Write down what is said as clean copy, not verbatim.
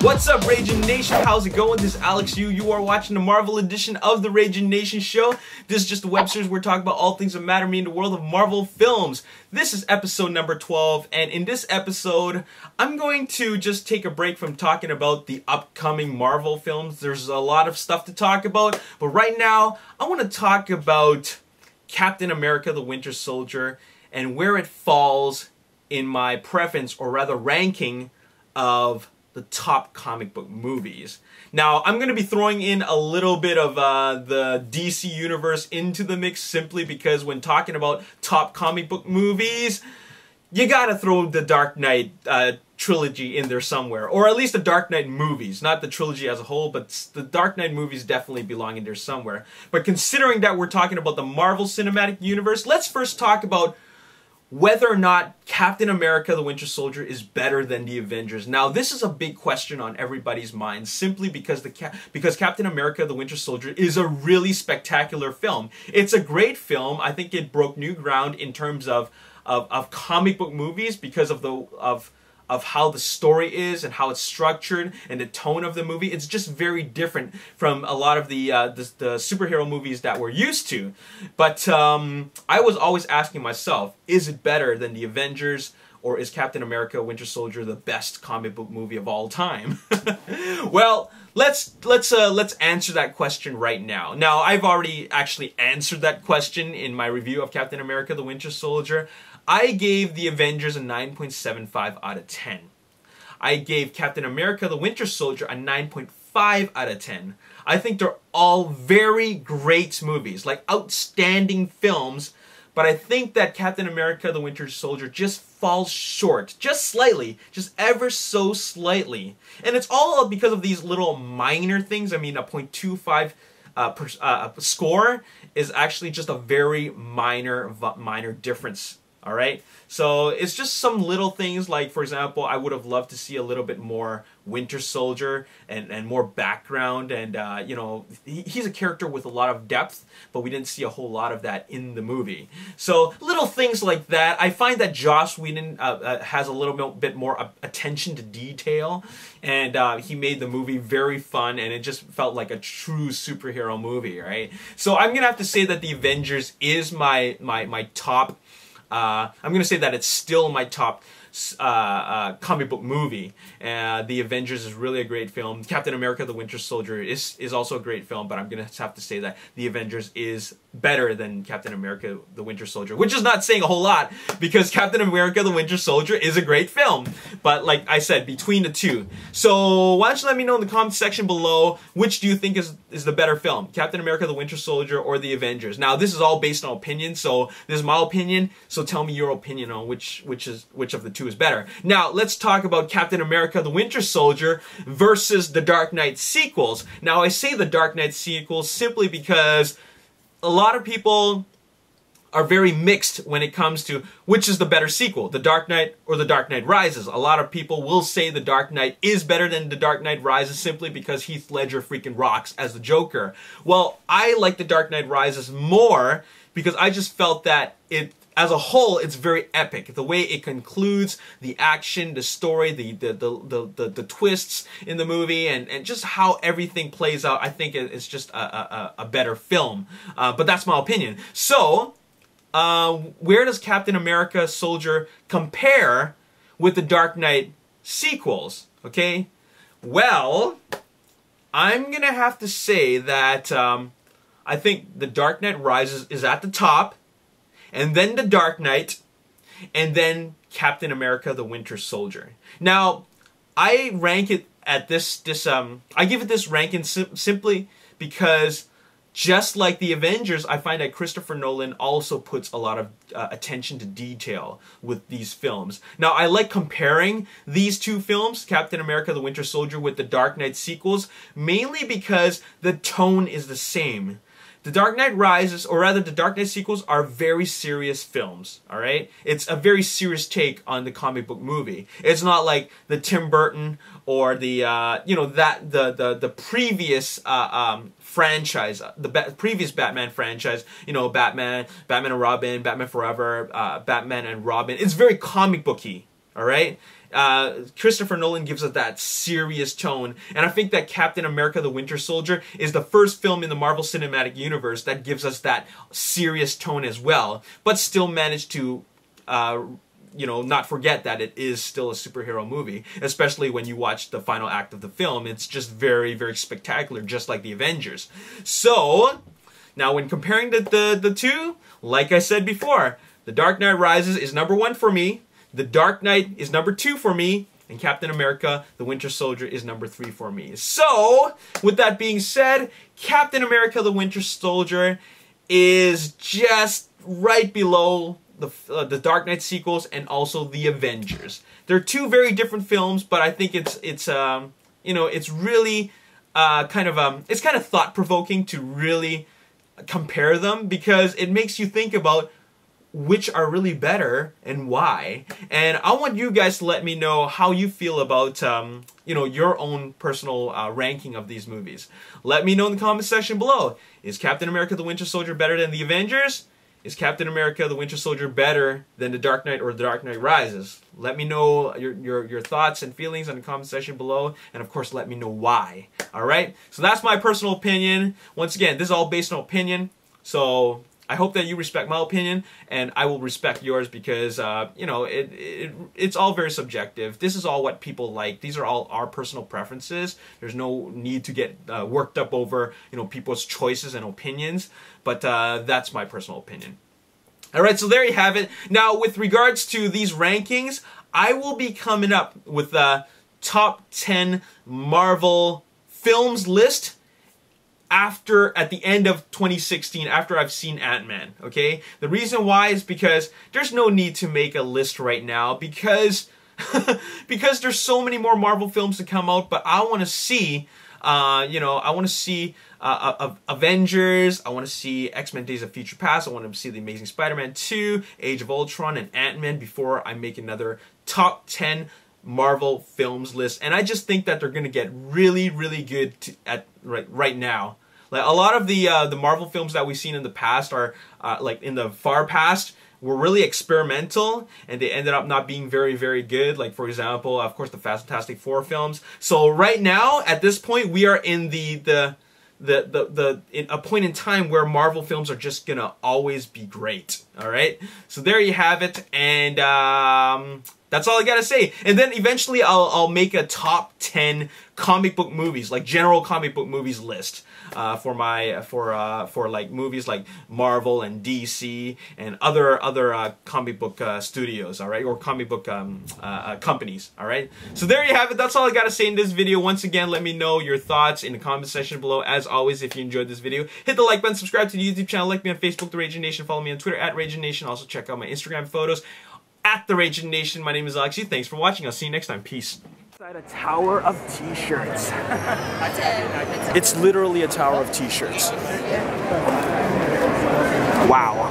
What's up, Ragin Nation? How's it going? This is Alex Yu. You are watching the Marvel edition of the Ragin Nation show. This is just a web series where we're talking about all things that matter to me in the world of Marvel films. This is episode number 12, and in this episode, I'm going to just take a break from talking about the upcoming Marvel films. There's a lot of stuff to talk about, but right now, I want to talk about Captain America the Winter Soldier and where it falls in my preference, or rather ranking, of the top comic book movies. Now, I'm going to be throwing in a little bit of the DC Universe into the mix simply because when talking about top comic book movies, you gotta throw the Dark Knight trilogy in there somewhere. Or at least the Dark Knight movies. Not the trilogy as a whole, but the Dark Knight movies definitely belong in there somewhere. But considering that we're talking about the Marvel Cinematic Universe, let's first talk about whether or not Captain America the Winter Soldier is better than the Avengers. Now, this is a big question on everybody's mind simply because Captain America the Winter Soldier is a really spectacular film. It's a great film. I think it broke new ground in terms of comic book movies because of how the story is and how it's structured and the tone of the movie. It's just very different from a lot of the superhero movies that we're used to. But I was always asking myself, is it better than the Avengers, or is Captain America Winter Soldier the best comic book movie of all time? Well, let's answer that question right now. Now, I've already actually answered that question in my review of Captain America the Winter Soldier. I gave the Avengers a 9.75 out of 10. I gave Captain America the Winter Soldier a 9.5 out of 10. I think they're all very great movies, like outstanding films, but I think that Captain America the Winter Soldier just falls short, just slightly, just ever so slightly. And it's all because of these little minor things. I mean, a 0.25 score is actually just a very minor difference. Alright, so it's just some little things, like, for example, I would have loved to see a little bit more Winter Soldier and more background, and you know, he's a character with a lot of depth, but we didn't see a whole lot of that in the movie. So little things like that. I find that Joss Whedon has a little bit more attention to detail, and he made the movie very fun, and it just felt like a true superhero movie, right? So I'm gonna have to say that the Avengers is my top. I'm going to say that it's still my top comic book movie. The Avengers is really a great film. Captain America the Winter Soldier is also a great film, but I'm going to have to say that the Avengers is better than Captain America the Winter Soldier, which is not saying a whole lot because Captain America the Winter Soldier is a great film. But like I said, between the two. So why don't you let me know in the comment section below, which do you think is the better film? Captain America the Winter Soldier or the Avengers? Now, this is all based on opinion, so this is my opinion, so tell me your opinion on which of the two is better. Now, let's talk about Captain America the Winter Soldier versus the Dark Knight sequels. Now, I say the Dark Knight sequels simply because a lot of people are very mixed when it comes to which is the better sequel, The Dark Knight or The Dark Knight Rises. A lot of people will say The Dark Knight is better than The Dark Knight Rises simply because Heath Ledger freaking rocks as the Joker. Well, I like The Dark Knight Rises more because I just felt that as a whole, it's very epic. The way it concludes, the action, the story, the twists in the movie, and just how everything plays out, I think it's just a better film. But that's my opinion. So, where does Captain America Soldier compare with the Dark Knight sequels? Okay? Well, I'm gonna have to say that I think The Dark Knight Rises is at the top, and then The Dark Knight, and then Captain America the Winter Soldier. Now, I rank it at I give it this ranking simply because just like the Avengers, I find that Christopher Nolan also puts a lot of attention to detail with these films. Now, I like comparing these two films, Captain America the Winter Soldier with the Dark Knight sequels, mainly because the tone is the same. The Dark Knight Rises, or rather the Dark Knight sequels, are very serious films, alright? It's a very serious take on the comic book movie. It's not like the Tim Burton or the, you know, the previous franchise, the previous Batman franchise, you know, Batman and Robin, Batman Forever, Batman and Robin. It's very comic booky, All right. Christopher Nolan gives us that serious tone, and I think that Captain America the Winter Soldier is the first film in the Marvel Cinematic Universe that gives us that serious tone as well, but still managed to you know, not forget that it is still a superhero movie, especially when you watch the final act of the film. It's just very, very spectacular, just like the Avengers. So, now when comparing the two, like I said before, The Dark Knight Rises is #1 for me, The Dark Knight is #2 for me, and Captain America the Winter Soldier is #3 for me. So, with that being said, Captain America the Winter Soldier is just right below the Dark Knight sequels and also the Avengers. They're two very different films, but I think it's you know, it's really kind of thought-provoking to really compare them, because it makes you think about which are really better and why. And I want you guys to let me know how you feel about you know, your own personal ranking of these movies. Let me know in the comment section below. Is Captain America the Winter Soldier better than the Avengers? Is Captain America the Winter Soldier better than The Dark Knight or The Dark Knight Rises? Let me know your thoughts and feelings in the comment section below, and of course let me know why. Alright? So that's my personal opinion. Once again, this is all based on opinion, so I hope that you respect my opinion, and I will respect yours, because you know, it's all very subjective. This is all what people like. These are all our personal preferences. There's no need to get worked up over, you know, people's choices and opinions. But that's my personal opinion. All right, so there you have it. Now, with regards to these rankings, I will be coming up with the top 10 Marvel films list at the end of 2016, after I've seen Ant-Man, okay? The reason why is because there's no need to make a list right now, because because there's so many more Marvel films to come out, but I want to see, you know, I want to see Avengers, I want to see X-Men Days of Future Past, I want to see The Amazing Spider-Man 2, Age of Ultron, and Ant-Man before I make another top 10 Marvel films list. And I just think that they're going to get really, really good right now. Like, a lot of the Marvel films that we've seen in the past are, like in the far past, were really experimental, and they ended up not being very, very good. Like, for example, of course, the Fantastic Four films. So right now, at this point, we are in in a point in time where Marvel films are just gonna always be great. All right, so there you have it, and that's all I gotta say. And then eventually, I'll make a top 10 comic book movies, like general comic book movies list for like movies like Marvel and DC and other comic book studios, all right, or comic book companies, all right. So there you have it. That's all I gotta say in this video. Once again, let me know your thoughts in the comment section below. As always, if you enjoyed this video, hit the like button, subscribe to the YouTube channel, like me on Facebook, The Ragin Nation, follow me on Twitter at Ragin Nation. Also check out my Instagram photos at The Ragin Nation. My name is Alexi. Thanks for watching. I'll see you next time. Peace. Inside a tower of t-shirts. It's literally a tower of t-shirts. Wow.